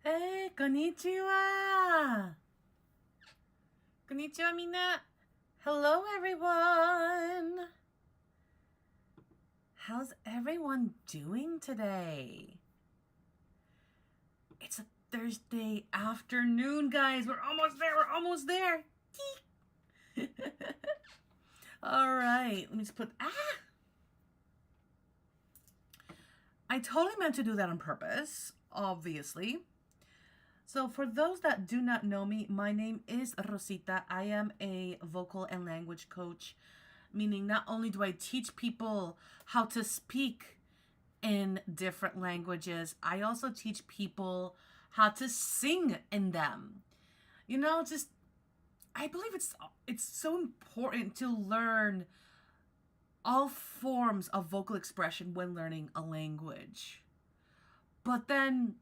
Hey, konnichiwa. Konnichiwa, mina. Hello, everyone. How's everyone doing today? It's a Thursday afternoon, guys. We're almost there. We're almost there. All right. Let me just put. I totally meant to do that on purpose, obviously. So, for those that do not know me, my name is Rosita. I am a vocal and language coach, meaning not only do I teach people how to speak in different languages, I also teach people how to sing in them. Just I believe it's so important to learn all forms of vocal expression when learning a language. But then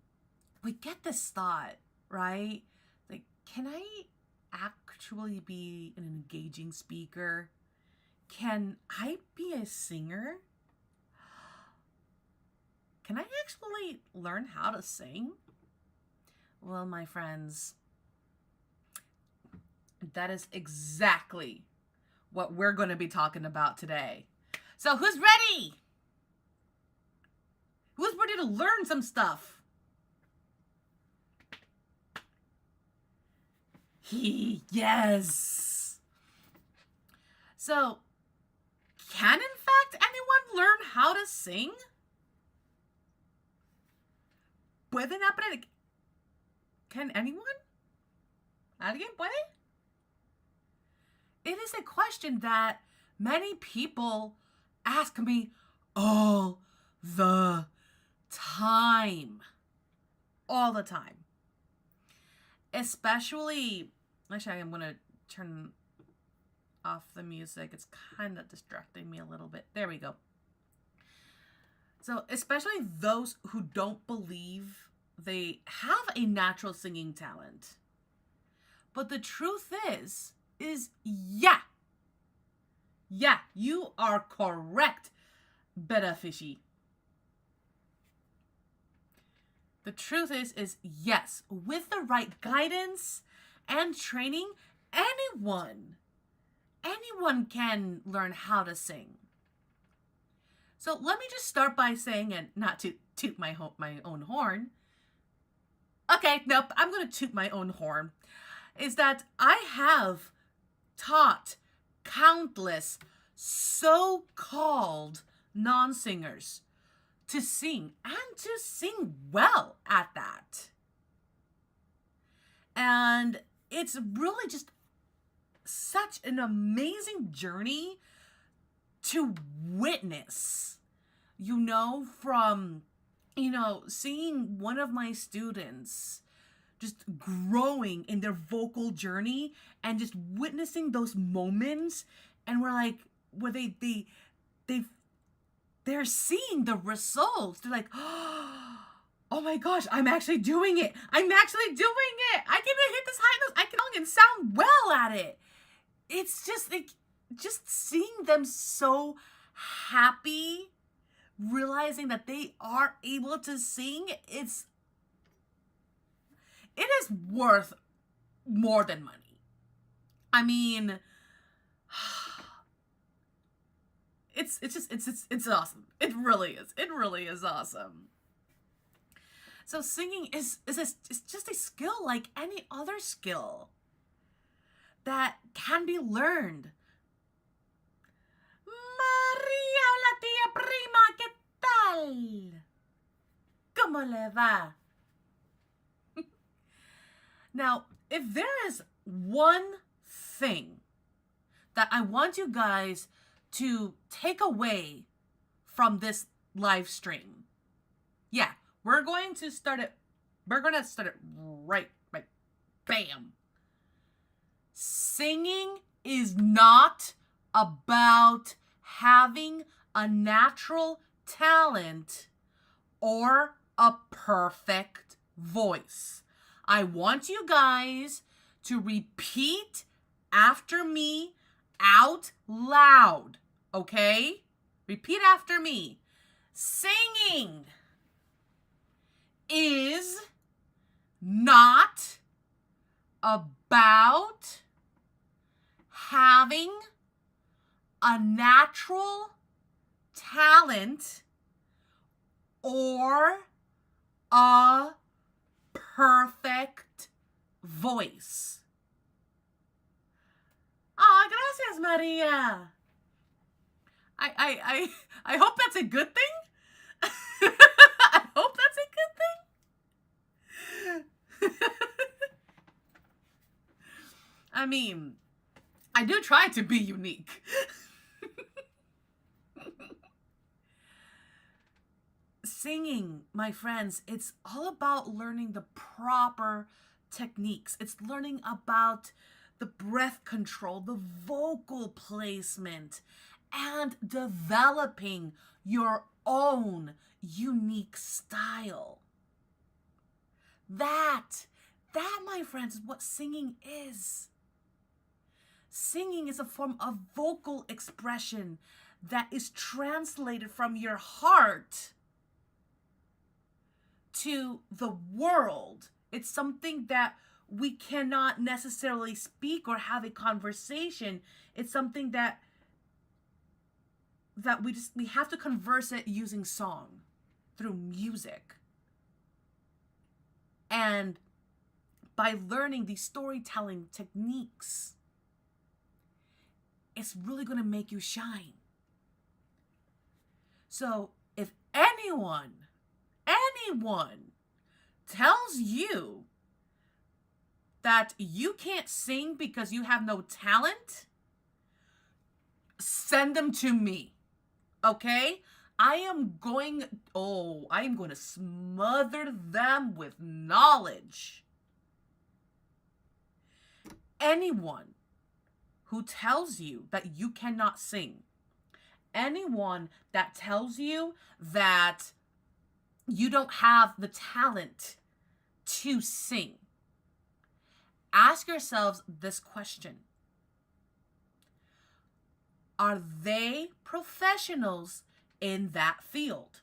we get this thought, right? Like, can I actually be an engaging speaker? Can I be a singer? Can I actually learn how to sing? Well, my friends, that is exactly what we're going to be talking about today. So, who's ready? Who's ready to learn some stuff? Yes. So, can in fact anyone learn how to sing? ¿Pueden aprender? Can anyone? ¿Alguien puede? It is a question that many people ask me all the time. All the time. Especially, actually, I'm going to turn off the music. It's kind of distracting me a little bit. There we go. So, especially those who don't believe they have a natural singing talent. But the truth is yeah, you are correct, Betta Fishy. The truth is yes, with the right guidance and training, anyone can learn how to sing. So let me just start by saying, and not to toot my own horn. Okay, nope, I'm going to toot my own horn. Is that I have taught countless so-called non-singers to sing, and to sing well at that. And it's really just such an amazing journey to witness, from, seeing one of my students just growing in their vocal journey and just witnessing those moments, and we're like, where they're seeing the results. They're like, oh my gosh, I'm actually doing it. I can hit this high note. I can and sound well at it. It's just like, just seeing them so happy, realizing that they are able to sing, it is worth more than money. I mean, it's awesome. It really is. It really is awesome. So singing is just a skill like any other skill that can be learned. María, hola tía prima, ¿qué tal? ¿Cómo le va? Now, if there is one thing that I want you guys to take away from this live stream, yeah, we're going to start it right, bam. Singing is not about having a natural talent or a perfect voice. I want you guys to repeat after me out loud, okay? Repeat after me. Singing is not about having a natural talent or a perfect voice. Ah, gracias, Maria. I hope that's a good thing. I hope that's a good thing. I mean, I do try to be unique. Singing, my friends, it's all about learning the proper techniques. It's learning about the breath control, the vocal placement, and developing your own unique style. That, my friends, is what singing is. Singing is a form of vocal expression that is translated from your heart to the world. It's something that we cannot necessarily speak or have a conversation. It's something that we have to converse it using song, through music. And by learning these storytelling techniques, it's really going to make you shine. So if anyone tells you that you can't sing because you have no talent, send them to me. Okay? I am going to smother them with knowledge. Anyone who tells you that you cannot sing, anyone that tells you that you don't have the talent to sing, ask yourselves this question. Are they professionals in that field?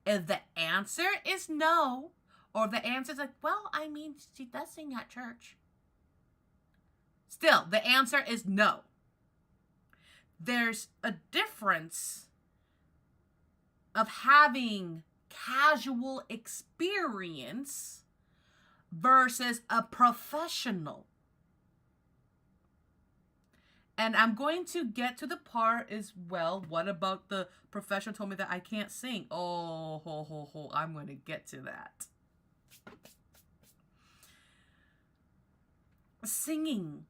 If the answer is no, or the answer is like, well, I mean, she does sing at church. Still, the answer is no. There's a difference of having casual experience versus a professional. And I'm going to get to the part as well. What about the professional told me that I can't sing? I'm going to get to that. Singing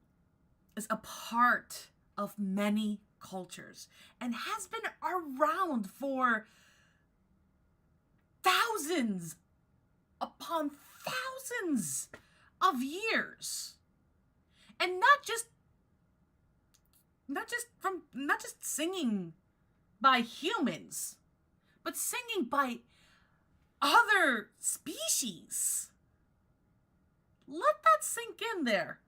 is a part of many cultures and has been around for thousands upon thousands of years. And not just singing by humans, but singing by other species. Let that sink in there.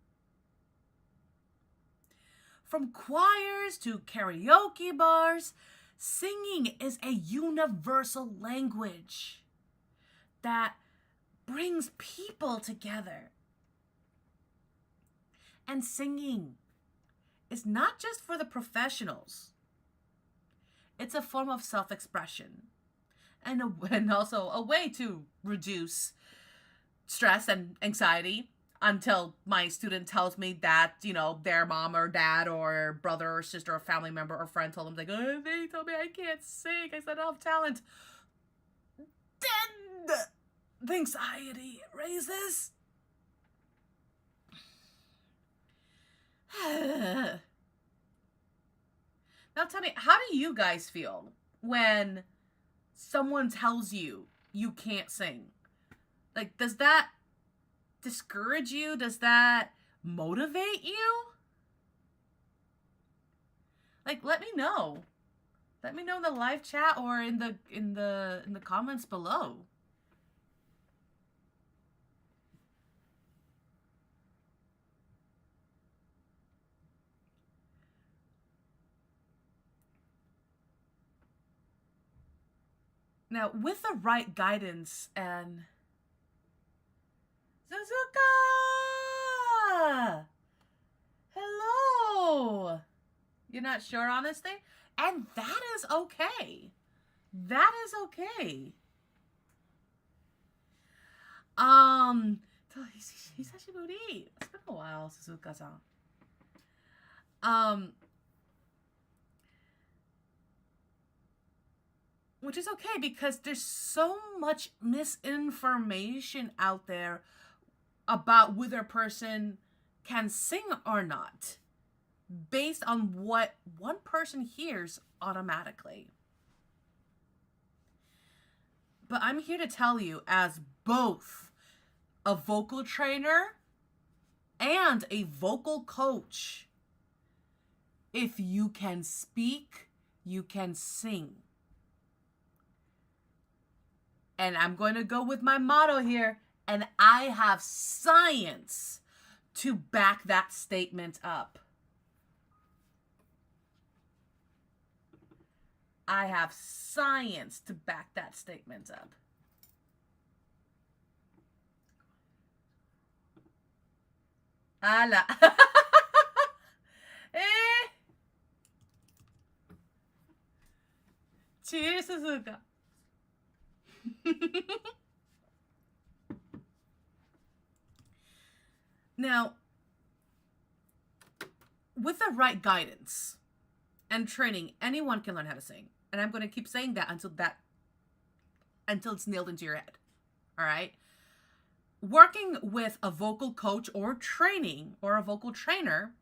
From choirs to karaoke bars, singing is a universal language that brings people together. And singing is not just for the professionals. It's a form of self-expression and also a way to reduce stress and anxiety, until my student tells me that, their mom or dad or brother or sister or family member or friend told them, like, oh, they told me I can't sing. I said I don't have talent. Then the anxiety raises. Now tell me, how do you guys feel when someone tells you you can't sing? Like, does that discourage you? Does that motivate you? Like, let me know. Let me know in the live chat or in the comments below. Now, with the right guidance and Suzuka! Hello! You're not sure on this thing? And that is okay. That is okay. Hisashiburi. It's been a while, Suzuka-san. Which is okay because there's so much misinformation out there about whether a person can sing or not based on what one person hears automatically. But I'm here to tell you, as both a vocal trainer and a vocal coach, if you can speak, you can sing. And I'm going to go with my motto here, and I have science to back that statement up. I have science to back that statement up. Ala. Cheers, Suzuka. Now, with the right guidance and training, anyone can learn how to sing. And I'm going to keep saying that until it's nailed into your head. All right? Working with a vocal coach or training or a vocal trainer,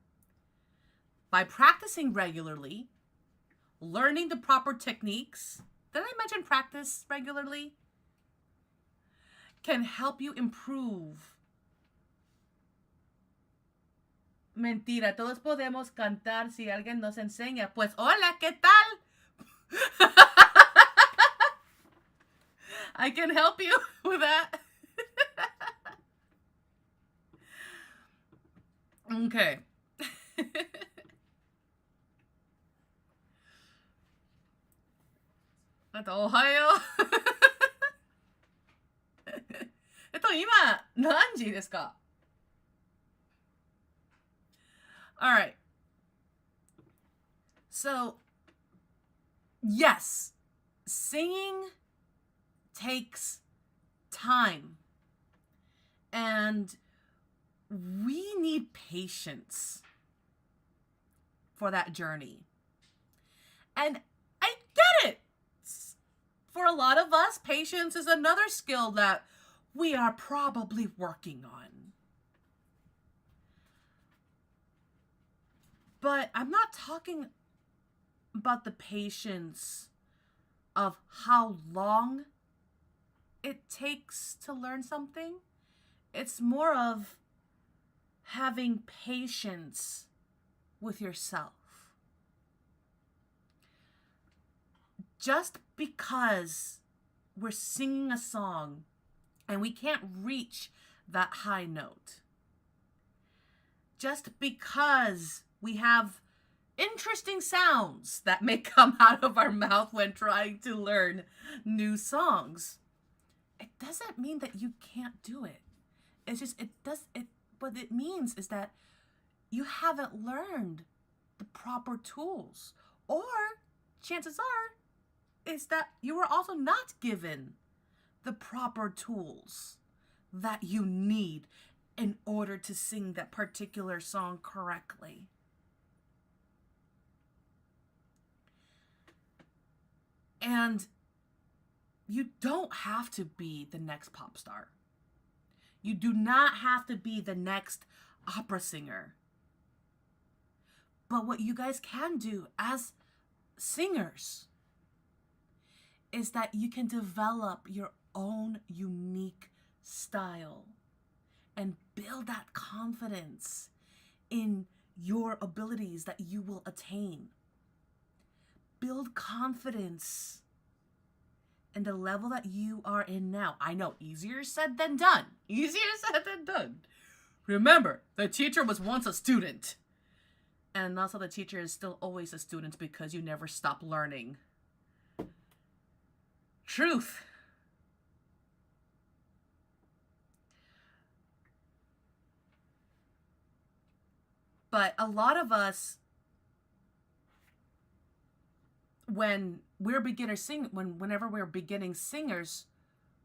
by practicing regularly, learning the proper techniques, did I mention practice regularly? Can help you improve. Mentira, todos podemos cantar si alguien nos enseña. Pues hola, ¿qué tal? I can help you with that. Okay. Ohio. 今何時ですか? All right. So, yes, singing takes time. And we need patience for that journey. And I get it. For a lot of us, patience is another skill that we are probably working on. But I'm not talking about the patience of how long it takes to learn something. It's more of having patience with yourself. Just because we're singing a song and we can't reach that high note, just because we have interesting sounds that may come out of our mouth when trying to learn new songs, it doesn't mean that you can't do it. It's just, what it means is that you haven't learned the proper tools, or chances are is that you were also not given the proper tools that you need in order to sing that particular song correctly. And you don't have to be the next pop star. You do not have to be the next opera singer. But what you guys can do as singers is that you can develop your own unique style and build that confidence in your abilities that you will attain. Build confidence in the level that you are in now. I know, easier said than done. Easier said than done. Remember, the teacher was once a student. And also the teacher is still always a student because you never stop learning. Truth. But a lot of us, whenever we're beginning singers,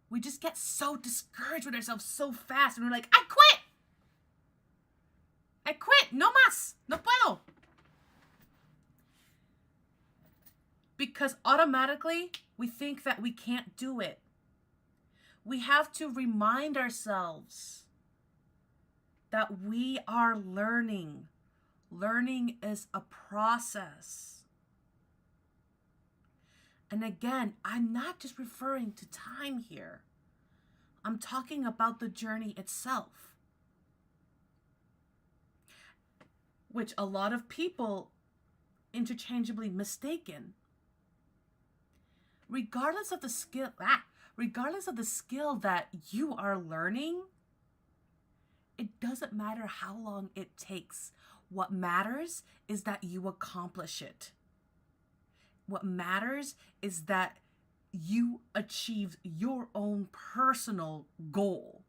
we just get so discouraged with ourselves so fast, and we're like, I quit. No más. No puedo. Because automatically we think that we can't do it. We have to remind ourselves that we are learning. Learning is a process. And again, I'm not just referring to time here. I'm talking about the journey itself, which a lot of people interchangeably mistaken. Regardless of the skill that you are learning, it doesn't matter how long it takes. What matters is that you accomplish it. What matters is that you achieve your own personal goal.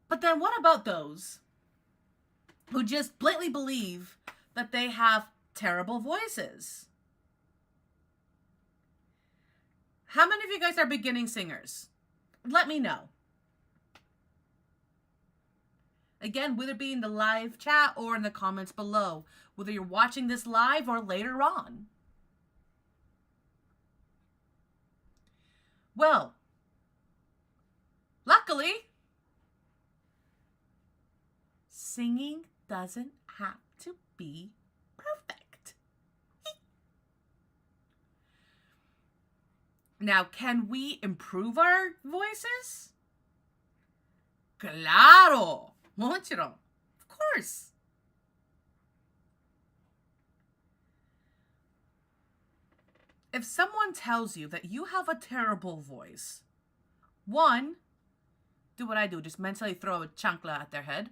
But then what about those who just blatantly believe that they have terrible voices? How many of you guys are beginning singers? Let me know. Again, whether it be in the live chat or in the comments below, whether you're watching this live or later on. Well, luckily, singing doesn't have to be perfect. Now, can we improve our voices? Claro, mucho. Of course. If someone tells you that you have a terrible voice, one, do what I do, just mentally throw a chancla at their head.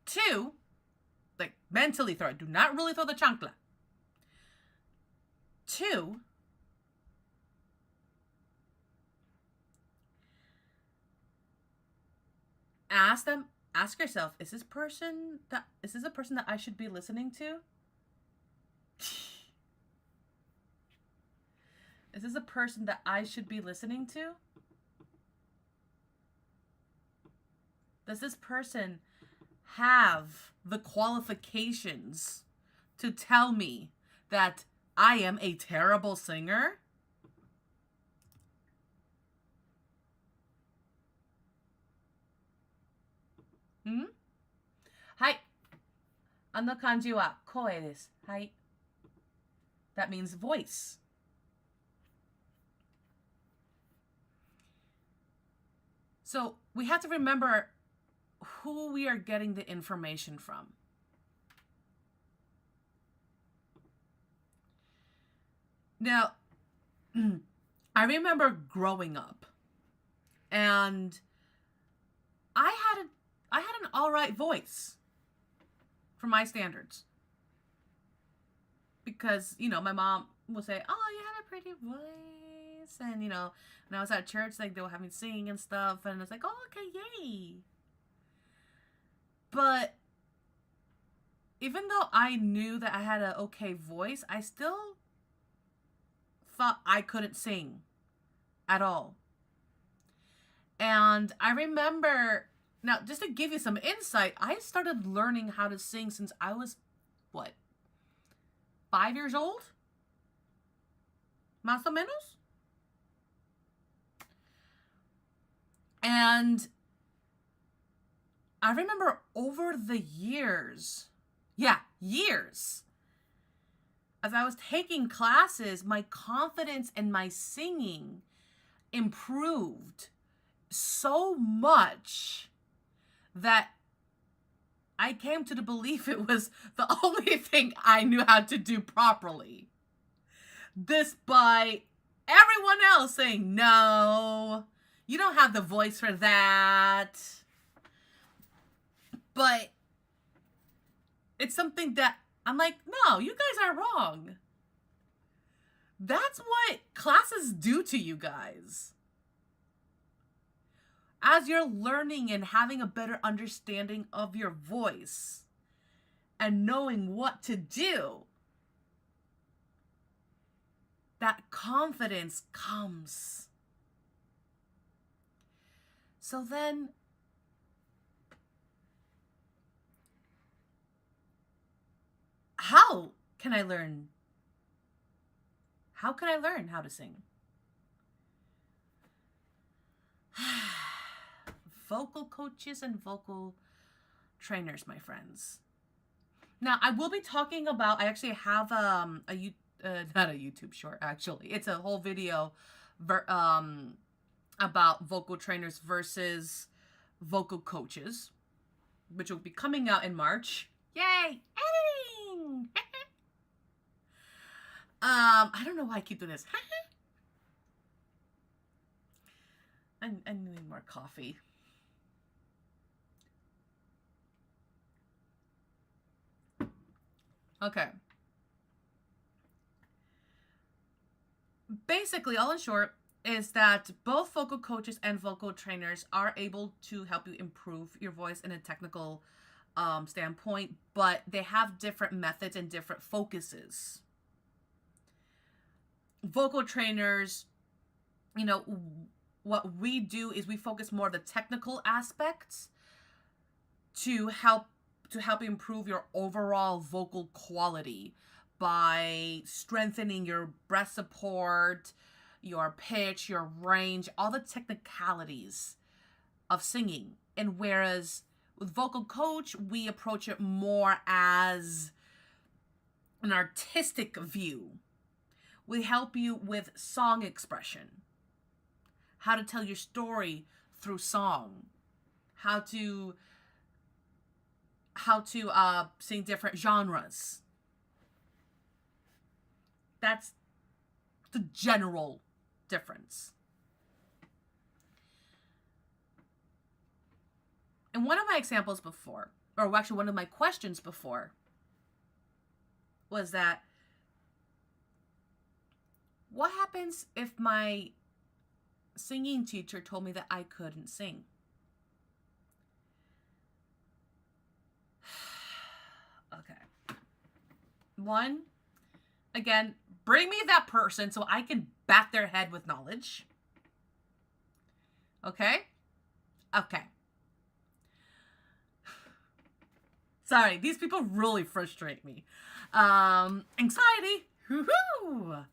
Two, like mentally throw it, do not really throw the chancla. Two, ask yourself, is this a person that I should be listening to? Is this a person that I should be listening to? Does this person have the qualifications to tell me that I am a terrible singer? Hai. Ano kanji wa koe desu. Hai. That means voice. So we have to remember who we are getting the information from. Now, I remember growing up, and I had an all right voice for my standards. Because, my mom would say, oh, you have a pretty voice. And, when I was at church, like, they were having singing and stuff. And it's like, oh, okay, yay. But even though I knew that I had an okay voice, I still thought I couldn't sing at all. And I remember, now just to give you some insight, I started learning how to sing since I was, 5 years old? Más o menos? And I remember over the years, as I was taking classes, my confidence in my singing improved so much that I came to the belief it was the only thing I knew how to do properly. Despite everyone else saying, no, you don't have the voice for that. But it's something that I'm like, no, you guys are wrong. That's what classes do to you guys. As you're learning and having a better understanding of your voice and knowing what to do, that confidence comes. So then, how can I learn? How can I learn how to sing? Vocal coaches and vocal trainers, my friends. Now, I will be talking about, I actually have not a YouTube short, actually. It's a whole video about vocal trainers versus vocal coaches, which will be coming out in March. Yay! Editing! I don't know why I keep doing this. I need more coffee. Okay. Basically, all in short, is that both vocal coaches and vocal trainers are able to help you improve your voice in a technical standpoint, but they have different methods and different focuses. Vocal trainers, you know, what we do is we focus more on the technical aspects to help improve your overall vocal quality by strengthening your breath support, your pitch, your range, all the technicalities of singing. And whereas with vocal coach, we approach it more as an artistic view. We help you with song expression, how to tell your story through song, how to sing different genres. That's the general difference. And one of my examples before, or actually one of my questions before, was that what happens if my singing teacher told me that I couldn't sing? Okay. One, again, bring me that person so I can bat their head with knowledge. Okay? Okay. Sorry, these people really frustrate me. Anxiety. Woo-hoo!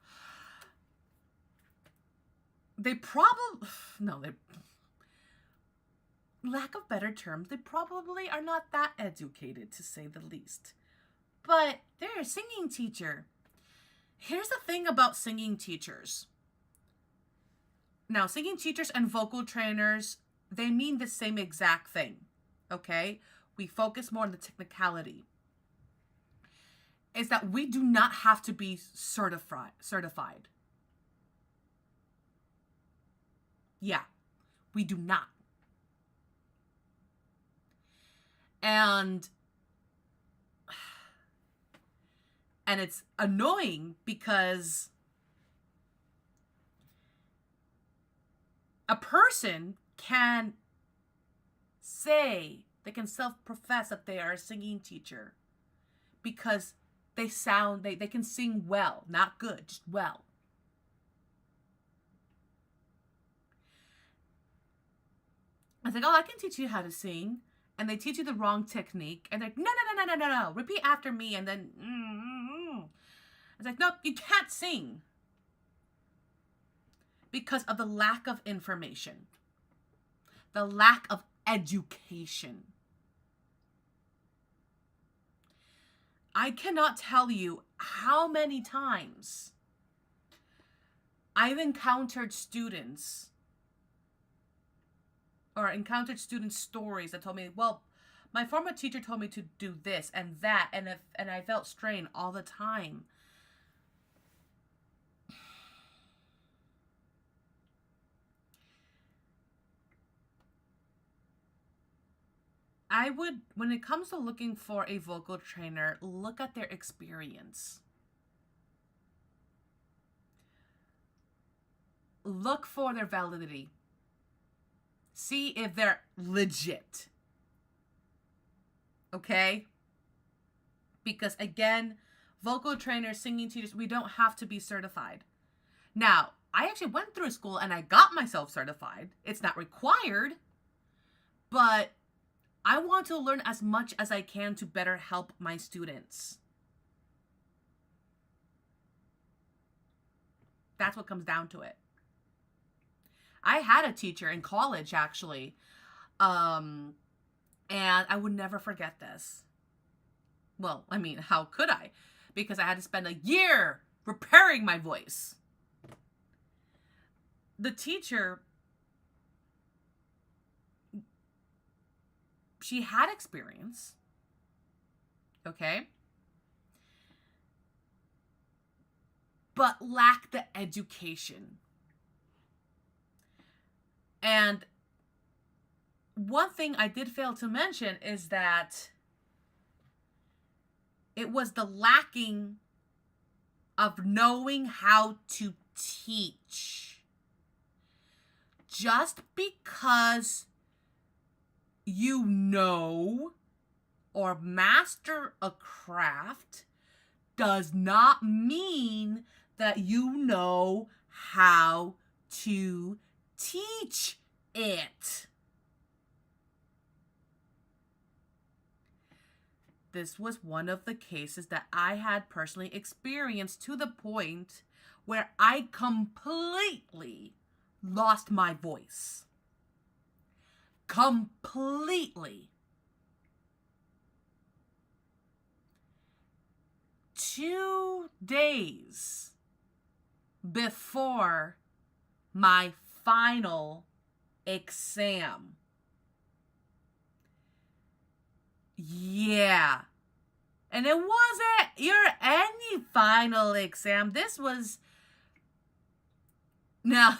Lack of better terms, they probably are not that educated, to say the least. But they're a singing teacher. Here's the thing about singing teachers. Now, singing teachers and vocal trainers, they mean the same exact thing, okay? We focus more on the technicality. Is that we do not have to be certified. Yeah, we do not. And it's annoying because a person can say, they can self-profess that they are a singing teacher because they can sing well, not good, just well. It's like, oh, I can teach you how to sing. And they teach you the wrong technique. And they're like, no. Repeat after me. And then, It's like, nope, you can't sing. Because of the lack of information. The lack of education. I cannot tell you how many times I've encountered students stories that told me, well, my former teacher told me to do this and that, and I felt strain all the time. I would, when it comes to looking for a vocal trainer, look at their experience. Look for their validity. See if they're legit. Okay? Because again, vocal trainers, singing teachers, we don't have to be certified. Now, I actually went through school and I got myself certified. It's not required, but I want to learn as much as I can to better help my students. That's what comes down to it. I had a teacher in college, actually, and I would never forget this. Well, I mean, how could I? Because I had to spend a year repairing my voice. The teacher, she had experience, okay? But lacked the education. And one thing I did fail to mention is that it was the lacking of knowing how to teach. Just because you know or master a craft does not mean that you know how to teach it. This was one of the cases that I had personally experienced, to the point where I completely lost my voice. Completely. 2 days before my final exam. Yeah. And it wasn't any final exam. This was... Now,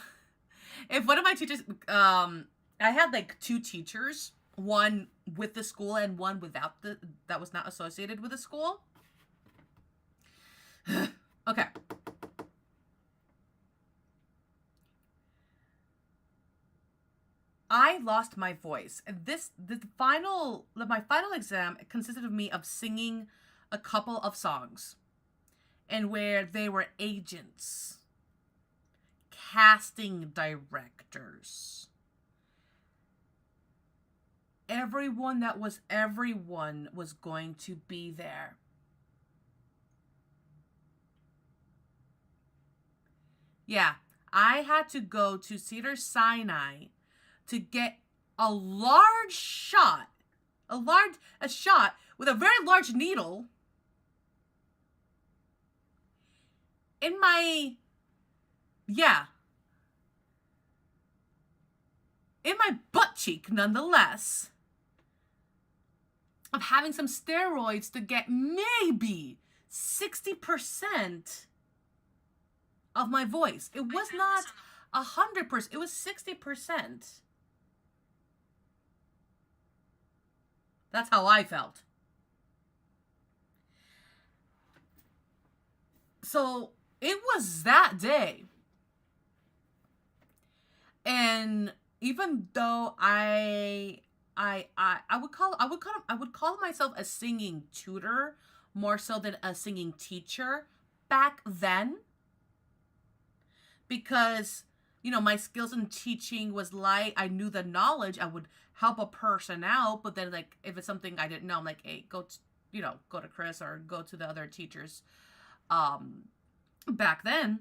if one of my teachers... I had like 2 teachers. One with the school and one without that was not associated with the school. Okay. I lost my voice. My final exam consisted of me singing a couple of songs, and where they were agents, casting directors, everyone was going to be there. Yeah, I had to go to Cedar Sinai to get a shot with a very large needle in my butt cheek, nonetheless, of having some steroids to get maybe 60% of my voice. It was not 100%, it was 60%. That's how I felt. So it was that day. And even though I would call myself a singing tutor more so than a singing teacher back then, because my skills in teaching was light. I knew the knowledge. I would help a person out, but then like if it's something I didn't know, I'm like, hey, go to Chris or go to the other teachers. Back then.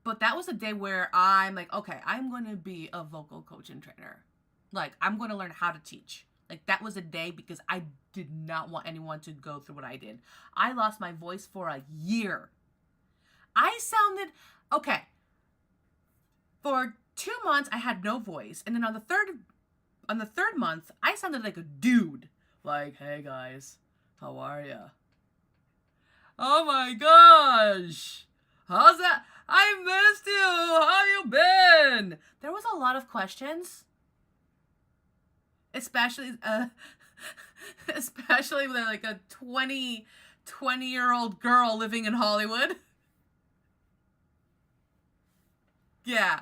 But that was a day where I'm like, okay, I'm going to be a vocal coach and trainer. Like, I'm going to learn how to teach. Like, that was a day because I did not want anyone to go through what I did. I lost my voice for a year. I sounded, okay, for 2 months, I had no voice. And then on the third month, I sounded like a dude. Like, hey guys, how are ya? Oh my gosh! How's that? I missed you! How you been? There was a lot of questions. Especially with like a 20-year-old girl living in Hollywood. Yeah.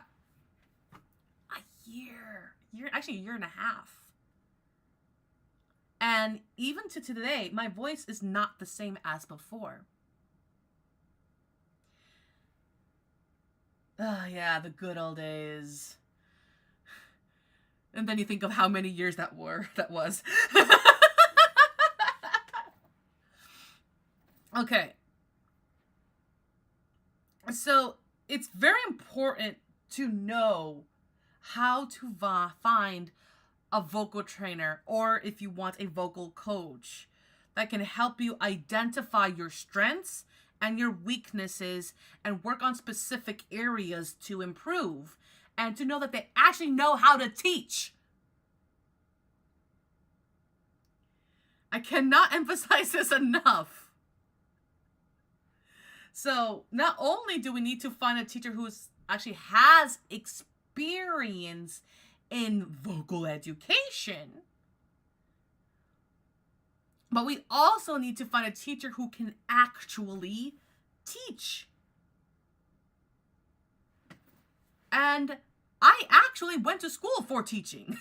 actually a year and a half. And even to today, my voice is not the same as before. Oh, yeah, the good old days. And then you think of how many years that was. Okay. So it's very important to know how to find a vocal trainer, or if you want a vocal coach that can help you identify your strengths and your weaknesses and work on specific areas to improve, and to know that they actually know how to teach. I cannot emphasize this enough. So not only do we need to find a teacher who actually has experience in vocal education, but we also need to find a teacher who can actually teach. And I actually went to school for teaching.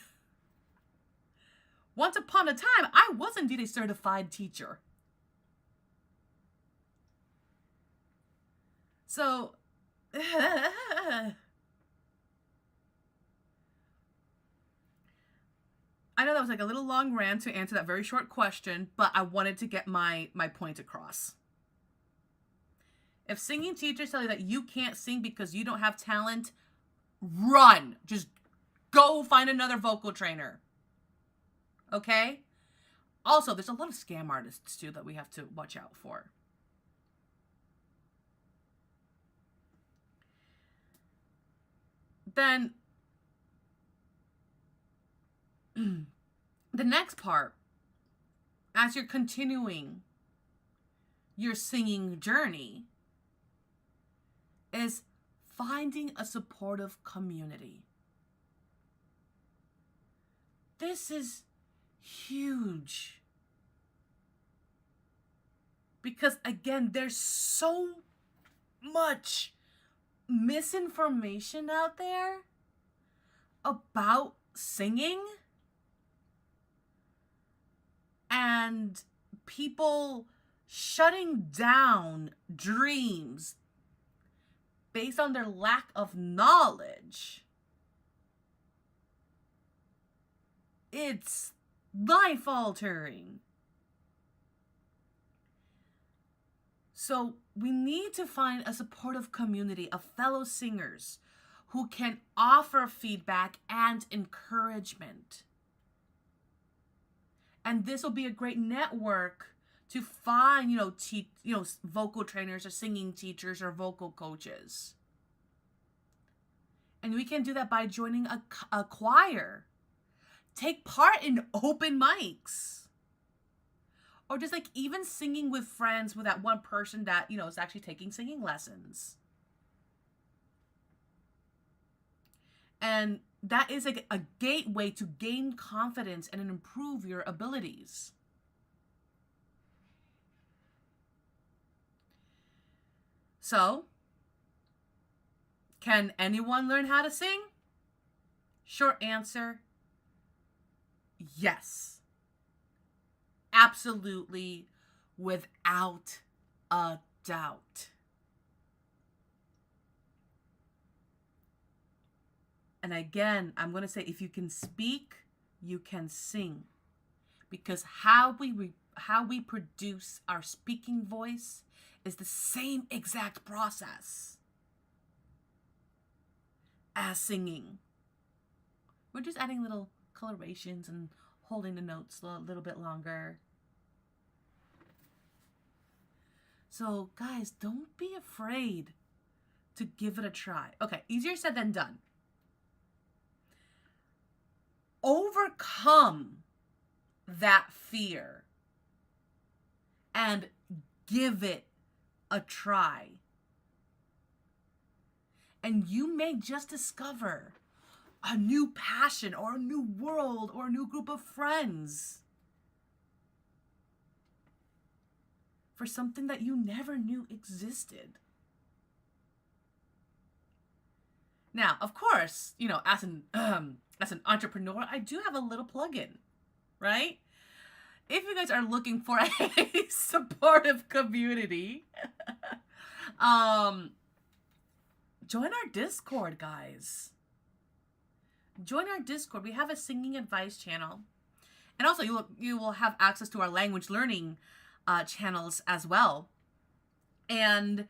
Once upon a time, I was indeed a certified teacher. So, I know that was like a little long rant to answer that very short question, but I wanted to get my point across. If singing teachers tell you that you can't sing because you don't have talent, run. Just go find another vocal trainer. Okay? Also, there's a lot of scam artists too that we have to watch out for. Then the next part, as you're continuing your singing journey, is finding a supportive community. This is huge. Because again, there's so much misinformation out there about singing, and people shutting down dreams based on their lack of knowledge. It's life-altering. So we need to find a supportive community of fellow singers who can offer feedback and encouragement. And this will be a great network to find, vocal trainers or singing teachers or vocal coaches. And we can do that by joining a choir. Take part in open mics. Or just like even singing with friends with that one person that, is actually taking singing lessons. And that is like a gateway to gain confidence and improve your abilities. So, can anyone learn how to sing? Short answer, yes. Absolutely, without a doubt. And again, I'm going to say, if you can speak, you can sing. Because how we produce our speaking voice is the same exact process as singing. We're just adding little colorations and holding the notes a little bit longer. So guys, don't be afraid to give it a try. Okay, easier said than done. Overcome that fear and give it a try. And you may just discover a new passion or a new world or a new group of friends for something that you never knew existed. Now, of course, as as an entrepreneur, I do have a little plug-in, right? If you guys are looking for a supportive community, um, join our Discord, guys. Join our Discord. We have a singing advice channel. And also you will have access to our language learning channels as well. And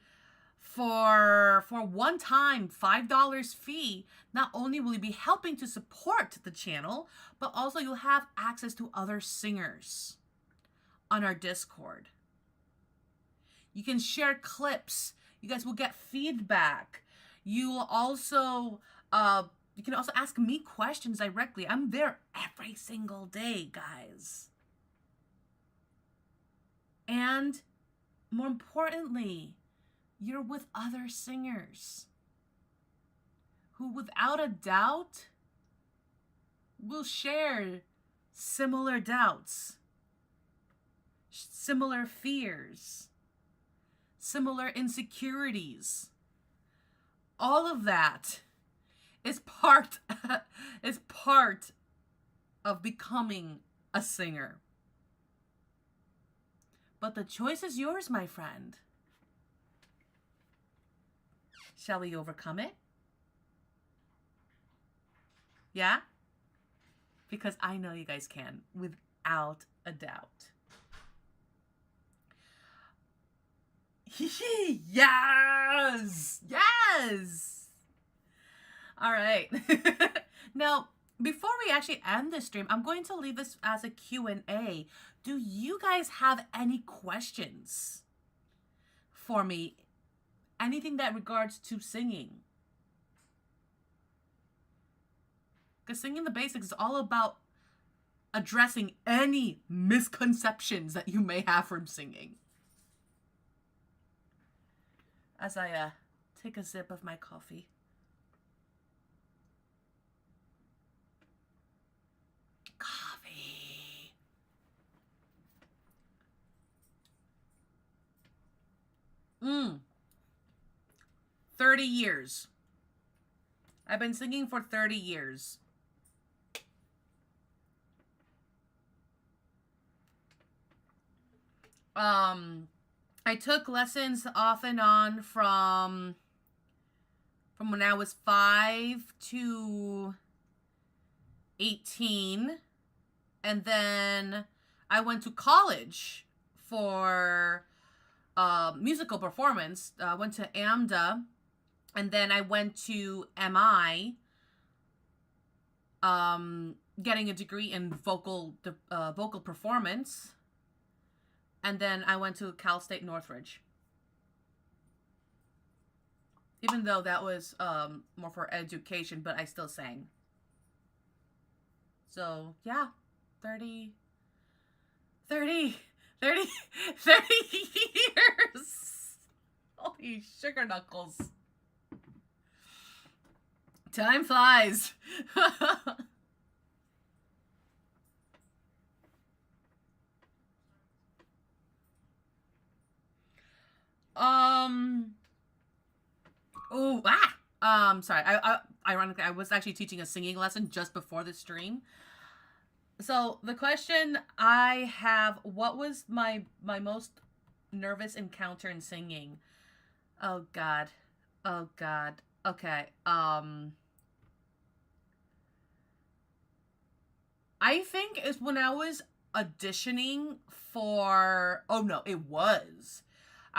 for one time $5 fee, not only will you be helping to support the channel, but also you'll have access to other singers on our Discord. You can share clips. You guys will get feedback. You will also you can also ask me questions directly. I'm there every single day, guys. And more importantly, you're with other singers who, without a doubt, will share similar doubts, similar fears, similar insecurities. All of that is part of becoming a singer. But the choice is yours, my friend. Shall we overcome it? Yeah? Because I know you guys can, without a doubt. Yes! Yes! All right. Now, before we actually end this stream, I'm going to leave this as a Q&A. Do you guys have any questions for me? Anything that regards to singing? Because singing the basics is all about addressing any misconceptions that you may have from singing. As I take a sip of my coffee. Coffee. 30 years. I've been singing for 30 years. I took lessons off and on from when I was 5 to 18, and then I went to college for musical performance. I went to AMDA, and then I went to MI, getting a degree in vocal performance. And then I went to Cal State Northridge. Even though that was more for education, but I still sang. So, yeah, 30 years. Holy sugar knuckles. Time flies. Sorry. Ironically, I was actually teaching a singing lesson just before the stream. So the question I have, what was my most nervous encounter in singing? Oh God. Okay. I think it's when I was auditioning for, I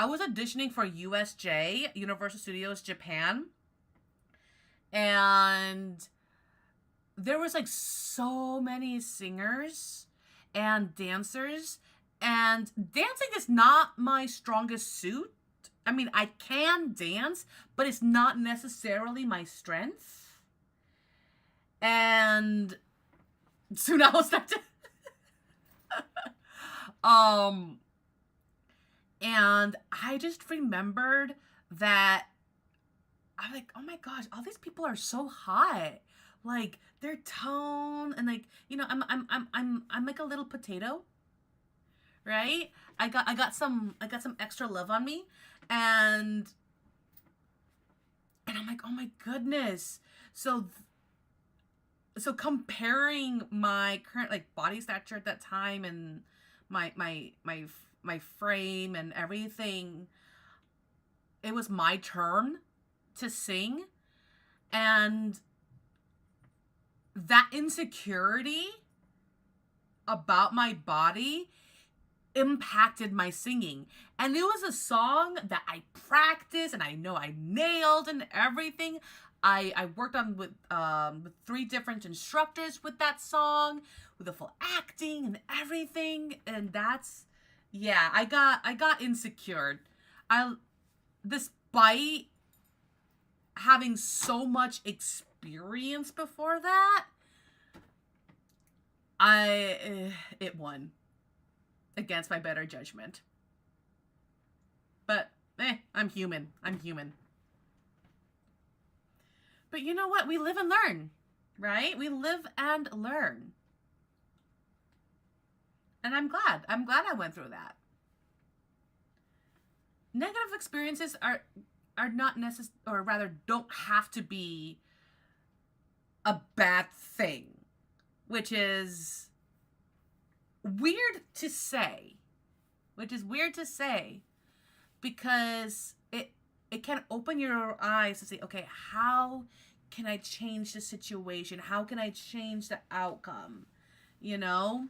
was auditioning for USJ, Universal Studios Japan, and there was like so many singers and dancers, and dancing is not my strongest suit. I mean, I can dance, but it's not necessarily my strength. And soon I will start to and I just remembered that I'm like, oh my gosh, all these people are so hot. Like their tone and like, you know, I'm like a little potato, right? I got some extra love on me, and I'm like, oh my goodness. So so comparing my current like body stature at that time and my frame and everything, it was my turn to sing, and that insecurity about my body impacted my singing. And it was a song that I practiced and I know I nailed and everything. I worked on with 3 different instructors with that song, with the full acting and everything. And that's, yeah, I got insecure. I Despite having so much experience before that, it won against my better judgment. But I'm human. I'm human. But you know what? We live and learn, right? We live and learn. And I'm glad. I'm glad I went through that. Negative experiences are not necessary, or rather don't have to be a bad thing, which is weird to say. Because it can open your eyes to say, okay, how can I change the situation? How can I change the outcome? You know?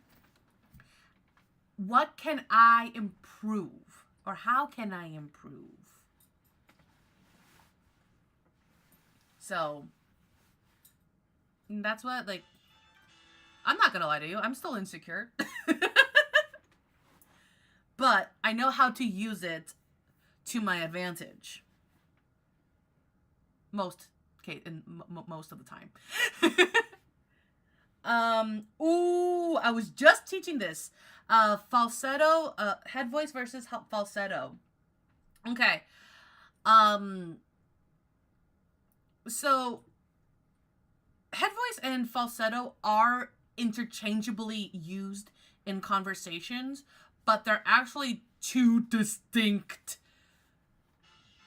What can I improve? Or how can I improve? So, that's what, like, I'm not gonna lie to you. I'm still insecure. But I know how to use it to my advantage. Most of the time. I was just teaching this. Falsetto, head voice versus falsetto. Okay. So head voice and falsetto are interchangeably used in conversations, but they're actually 2 distinct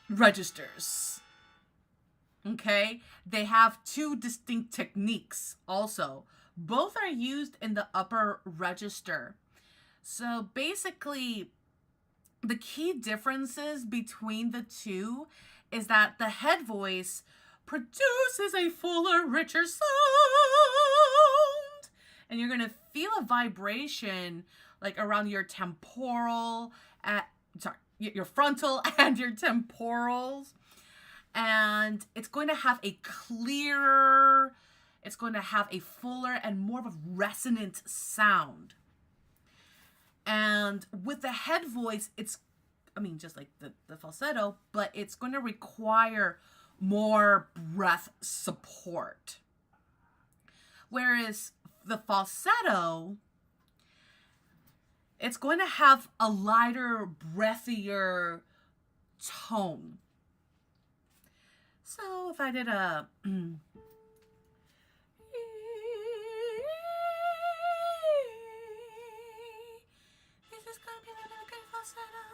registers. Okay? They have 2 distinct techniques also. Both are used in the upper register. So basically, the key differences between the 2 is that the head voice produces a fuller, richer sound. And you're going to feel a vibration like around your temporal, your frontal and your temporals. And it's going to have a clearer, it's going to have a fuller and more of a resonant sound. And with the head voice, just like the falsetto, but it's going to require more breath support. Whereas the falsetto, it's going to have a lighter, breathier tone. So if I did a this is gonna be a good falsetto.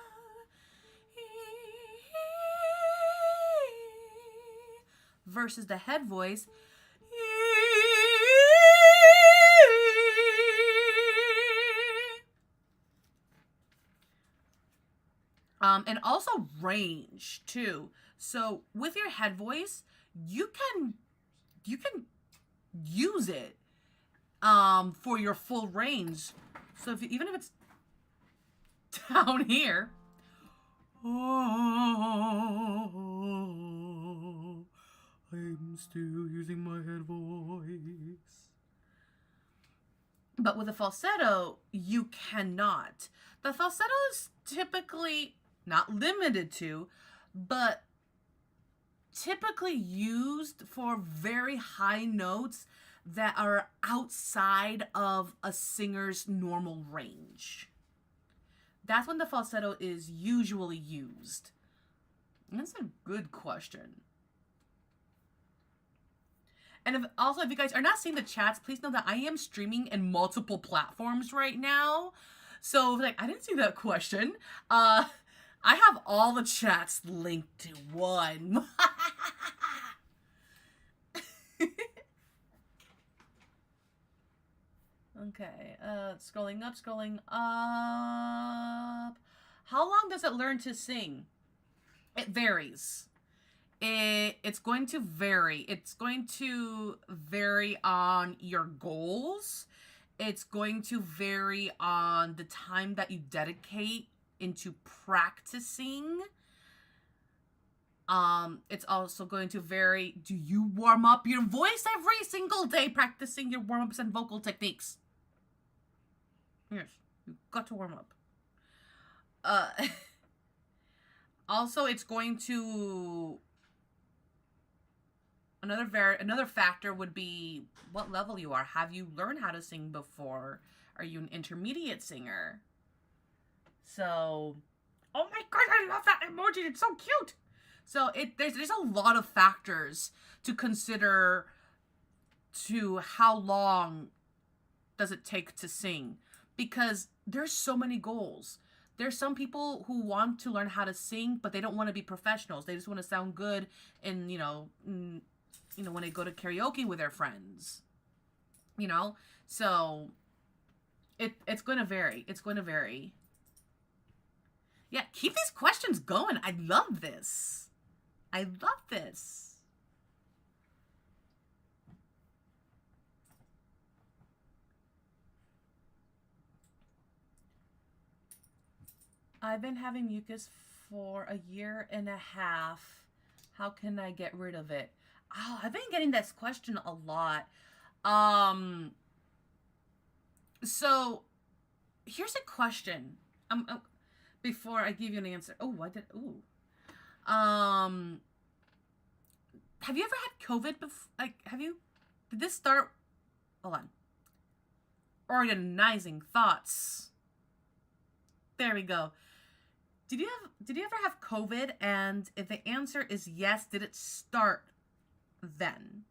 Versus the head voice. And also range too. So with your head voice, you can use it for your full range. So even if it's down here, I'm still using my head voice. But with a falsetto, you cannot. The falsetto is typically not limited to, but typically used for very high notes that are outside of a singer's normal range. That's when the falsetto is usually used. And that's a good question. And if you guys are not seeing the chats, please know that I am streaming in multiple platforms right now. So, I didn't see that question. I have all the chats linked to one. Okay. Scrolling up, scrolling up. How long does it learn to sing? It varies. It's going to vary. It's going to vary on your goals. It's going to vary on the time that you dedicate into practicing. It's also going to vary. Do you warm up your voice every single day practicing your warm-ups and vocal techniques? Yes, you've got to warm up. Also, it's going to another factor would be what level you are. Have you learned how to sing before? Are you an intermediate singer? So, oh my god, I love that emoji. It's so cute. So there's a lot of factors to consider to how long does it take to sing, because there's so many goals. There's some people who want to learn how to sing, but they don't want to be professionals. They just want to sound good in, when they go to karaoke with their friends. So it's going to vary. It's going to vary. Yeah, keep these questions going. I love this. I love this. I've been having mucus for 1.5 years. How can I get rid of it? Oh, I've been getting this question a lot. So here's a question. Before I give you an answer. Have you ever had COVID before? Did this start? Hold on. Organizing thoughts. There we go. Did you ever have COVID? And if the answer is yes, did it start then?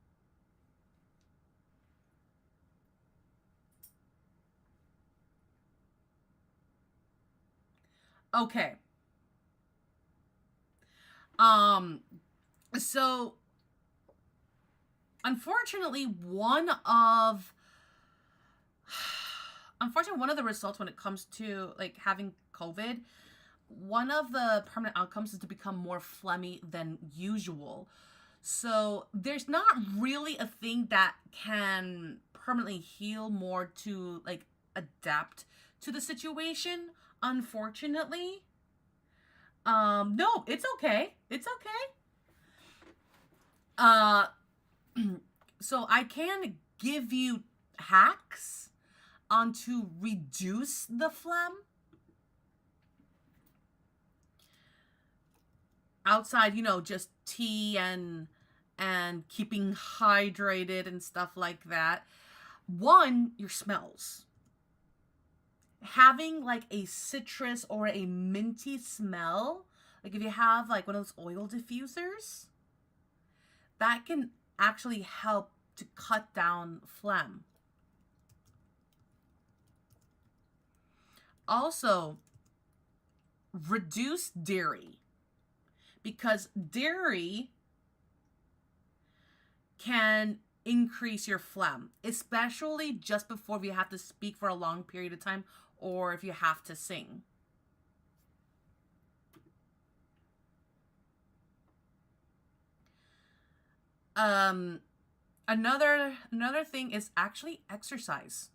Okay. So unfortunately, one of the results when it comes to like having COVID, one of the permanent outcomes is to become more phlegmy than usual. So there's not really a thing that can permanently heal more to like adapt to the situation, unfortunately. No, it's okay. It's okay. Uh so I can give you hacks on to reduce the phlegm. Outside, just tea and keeping hydrated and stuff like that. One, your smells. Having like a citrus or a minty smell, like if you have like one of those oil diffusers, that can actually help to cut down phlegm. Also, reduce dairy, because dairy can increase your phlegm, especially just before you have to speak for a long period of time or if you have to sing. Another thing is actually exercise.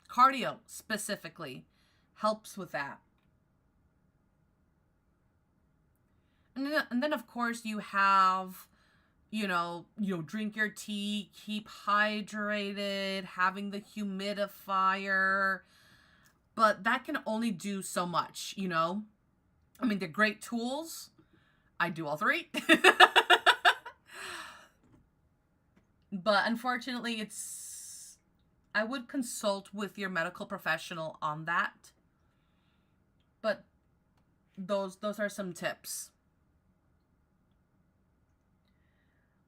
Cardio specifically helps with that. And then of course you have, drink your tea, keep hydrated, having the humidifier, but that can only do so much, I mean, they're great tools. I do all three. But unfortunately, I would consult with your medical professional on that. But those are some tips.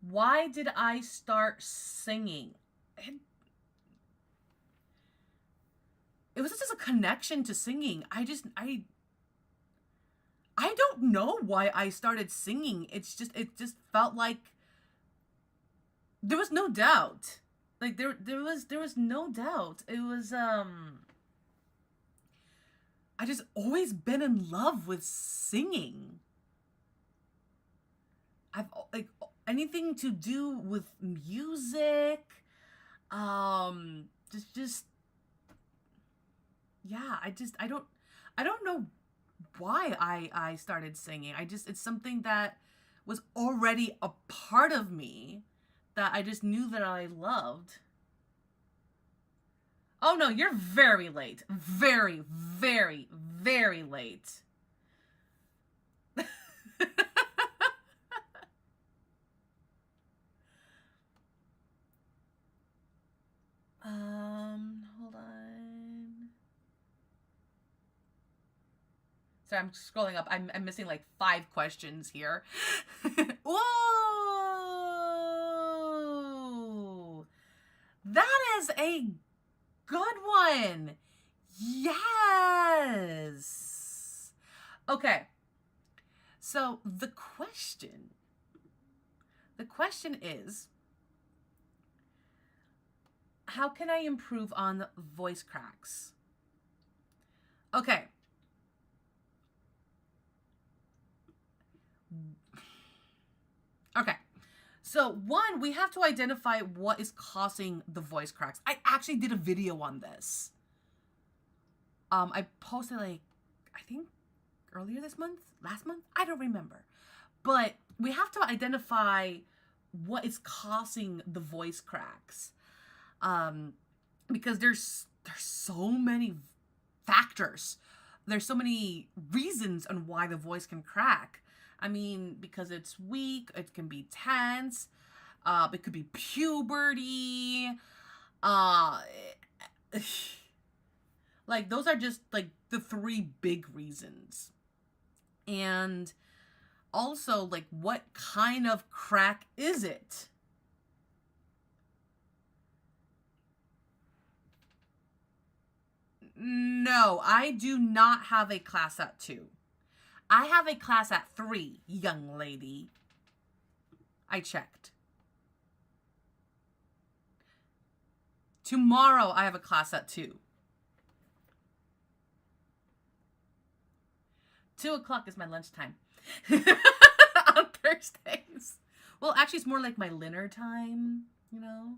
Why did I start singing? It was just a connection to singing. I don't know why I started singing. It just felt like there was no doubt. Like there was no doubt. It was I just always been in love with singing. I've like anything to do with music, just yeah, I don't know why I started singing. It's something that was already a part of me that I just knew that I loved. Oh no, you're very late. Very, very, very late. Hold on. Sorry, I'm scrolling up. I'm missing like 5 questions here. Whoa! That is a good one. Yes. Okay. So the question is, how can I improve on voice cracks? Okay. Okay. So one, we have to identify what is causing the voice cracks. I actually did a video on this. I posted like, I think earlier this month, last month, I don't remember. But we have to identify what is causing the voice cracks. Because there's so many factors. There's so many reasons on why the voice can crack. I mean, because it's weak, it can be tense, it could be puberty, uh, like those are just like the 3 big reasons. And also, like, what kind of crack is it? No, I do not have a class at 2. I have a class at 3, young lady. I checked. Tomorrow I have a class at 2. 2 o'clock is my lunchtime. On Thursdays. Well, actually, it's more like my dinner time, you know?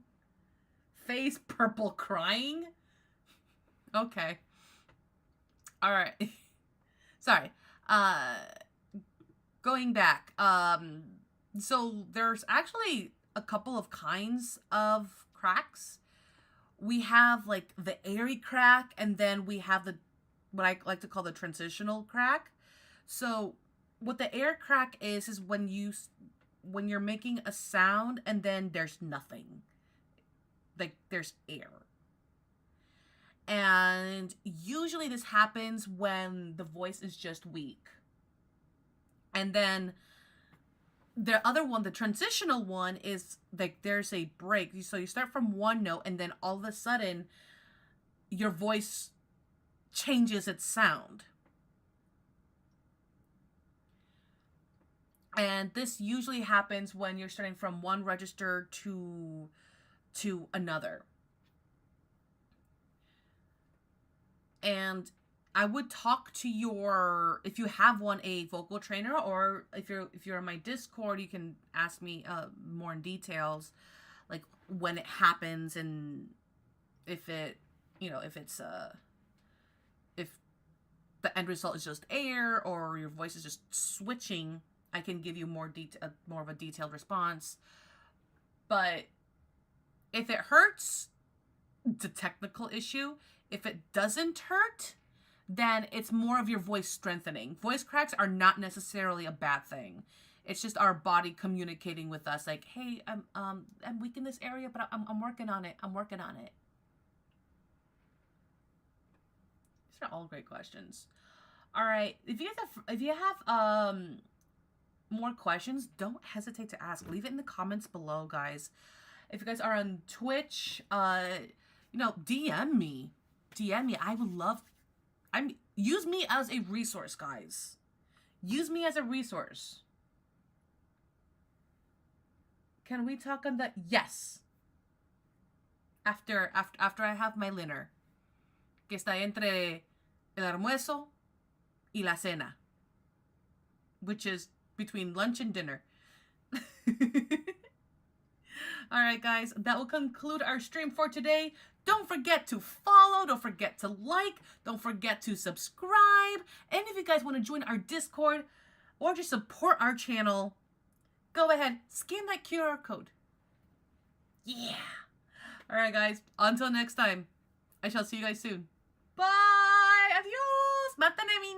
Face purple crying? Okay. All right. Sorry. Going back. So there's actually a couple of kinds of cracks. We have like the airy crack, and then we have the what I like to call the transitional crack. So what the air crack is when you're making a sound and then there's nothing. Like there's air. And usually this happens when the voice is just weak. And then the other one, the transitional one, is like there's a break. So you start from one note and then all of a sudden your voice changes its sound. And this usually happens when you're starting from one register to another. And I would talk to if you have one, a vocal trainer, or if you're on my Discord, you can ask me more in details, like when it happens and if it, if it's if the end result is just air or your voice is just switching. I can give you more of a detailed response. But if it hurts, it's a technical issue. If it doesn't hurt, then it's more of your voice strengthening. Voice cracks are not necessarily a bad thing. It's just our body communicating with us, like, hey, I'm weak in this area, but I'm working on it. I'm working on it. These are all great questions. All right, if you have more questions, don't hesitate to ask. Leave it in the comments below, guys. If you guys are on Twitch, DM me. DM me. I would love. Use me as a resource, guys. Use me as a resource. Can we talk on that? Yes. after I have my dinner, que está entre el almuerzo y la cena, which is between lunch and dinner. All right, guys, that will conclude our stream for today. Don't forget to follow. Don't forget to like. Don't forget to subscribe. And if you guys want to join our Discord or just support our channel, go ahead, scan that QR code. Yeah. All right, guys, until next time, I shall see you guys soon. Bye. Adios. Mata